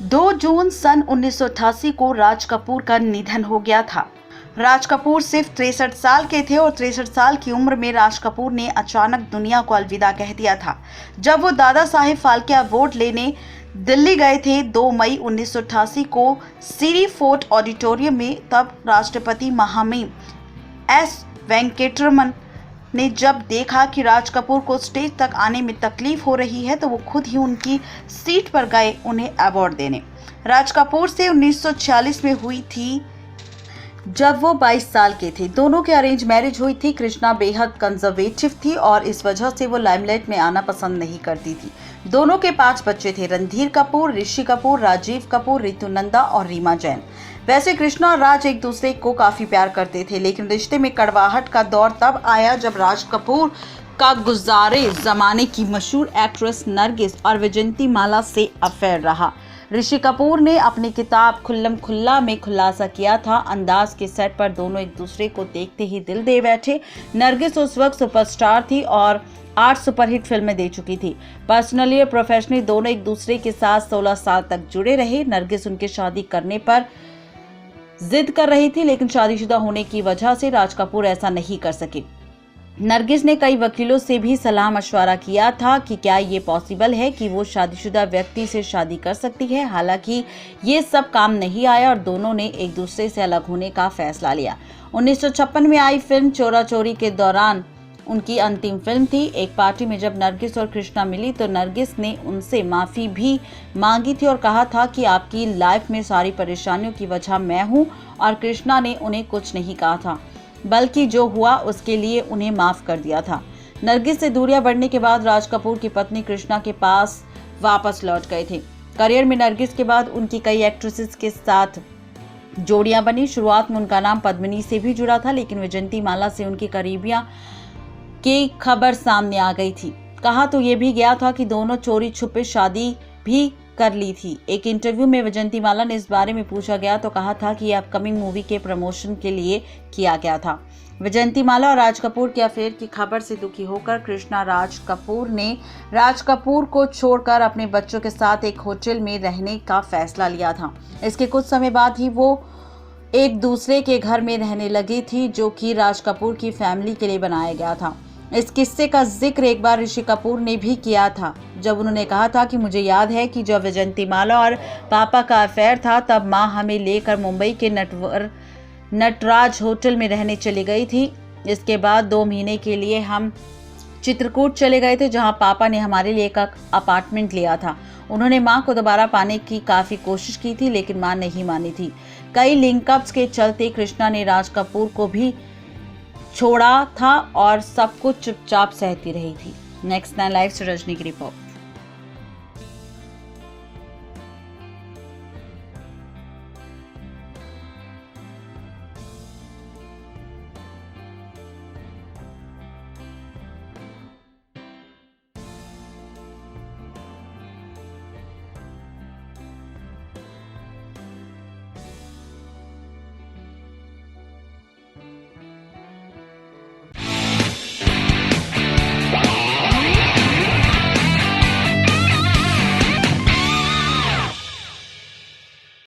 2 जून सन 1988 को राज कपूर का निधन हो गया था। राज कपूर सिर्फ 63 साल के थे और 63 साल की उम्र में राज कपूर ने अचानक दुनिया को अलविदा कह दिया था। जब वो दादा साहेब फाल्के अवार्ड लेने दिल्ली गए थे 2 मई 1988 को सीरी फोर्ट ऑडिटोरियम में, तब राष्ट्रपति महामहिम एस वेंकटरमन ने जब देखा कि राज कपूर को स्टेज तक आने में तकलीफ हो रही है तो वो खुद ही उनकी सीट पर गए उन्हें अवार्ड देने। राज कपूर से 1946 में हुई थी जब वो 22 साल के थे। दोनों की अरेंज मैरिज हुई थी। कृष्णा बेहद कंजर्वेटिव थी और इस वजह से वो लाइमलाइट में आना पसंद नहीं करती थी। दोनों के 5 बच्चे थे, रणधीर कपूर, ऋषि कपूर, राजीव कपूर, रितु नंदा और रीमा जैन। वैसे कृष्णा और राज एक दूसरे को काफी प्यार करते थे, लेकिन रिश्ते में कड़वाहट का दौर तब आया जब राज कपूर का गुज़ारे ज़माने की मशहूर एक्ट्रेस नरगिस और वैजयंतीमाला से अफेयर रहा। ऋषि कपूर ने अपनी किताब खुल्लम खुल्ला में खुलासा किया था। अंदाज के सेट पर दोनों एक दूसरे को देखते ही दिल दे बैठे। नरगिस उस वक्त सुपरस्टार थी और 8 सुपरहिट फिल्में दे चुकी थी। पर्सनली और प्रोफेशनली दोनों एक दूसरे के साथ 16 साल तक जुड़े रहे। नरगिस उनके शादी करने पर जिद कर रही थी, लेकिन शादीशुदा होने की वजह से राज कपूर ऐसा नहीं कर सके। नरगिस ने कई वकीलों से भी सलाह मशवरा किया था कि क्या ये पॉसिबल है कि वो शादीशुदा व्यक्ति से शादी कर सकती है। हालांकि ये सब काम नहीं आया और दोनों ने एक दूसरे से अलग होने का फैसला लिया। 1956 में आई फिल्म चोरा चोरी के दौरान उनकी अंतिम फिल्म थी। एक पार्टी में जब नरगिस और कृष्णा मिली तो नरगिस ने उनसे माफ़ी भी मांगी थी और कहा था कि आपकी लाइफ में सारी परेशानियों की वजह मैं हूँ, और कृष्णा ने उन्हें कुछ नहीं कहा था, बल्कि जो हुआ उसके लिए उन्हें माफ़ कर दिया था। नरगिस से दूरियां बढ़ने के बाद राज कपूर की पत्नी कृष्णा के पास वापस लौट गए थे। करियर में नरगिस के बाद उनकी कई एक्ट्रेसेस के साथ जोड़ियां बनी। शुरुआत में उनका नाम पद्मिनी से भी जुड़ा था, लेकिन वैजयंतीमाला से उनकी करीबियां की खबर सामने आ गई थी। कहा तो ये भी गया था कि दोनों चोरी छुपे शादी भी कर ली थी। एक इंटरव्यू में वैजयंतीमाला ने इस बारे में पूछा गया तो कहा था कि यह अपकमिंग मूवी के प्रमोशन के लिए किया गया था। वैजयंतीमाला और राज कपूर के अफेयर की खबर से दुखी होकर कृष्णा राज कपूर ने राज कपूर को छोड़कर अपने बच्चों के साथ एक होटल में रहने का फैसला लिया था। इसके कुछ समय बाद ही वो एक दूसरे के घर में रहने लगी थी, जो कि राज कपूर की फैमिली के लिए बनाया गया था। इस किस्से का जिक्र एक बार ऋषि कपूर ने भी किया था, जब उन्होंने कहा था कि मुझे याद है कि जब वैजयंतीमाला और पापा का अफेयर था तब माँ हमें लेकर मुंबई के नटराज होटल में रहने चली गई थी। इसके बाद 2 महीने के लिए हम चित्रकूट चले गए थे, जहाँ पापा ने हमारे लिए एक अपार्टमेंट लिया था। उन्होंने माँ को दोबारा पाने की काफ़ी कोशिश की थी, लेकिन माँ नहीं मानी थी। कई लिंकअप्स के चलते कृष्णा ने राज कपूर को भी छोड़ा था और सब कुछ चुपचाप सहती रही थी। नेक्स्ट 9 लाइव से रजनी की रिपोर्ट।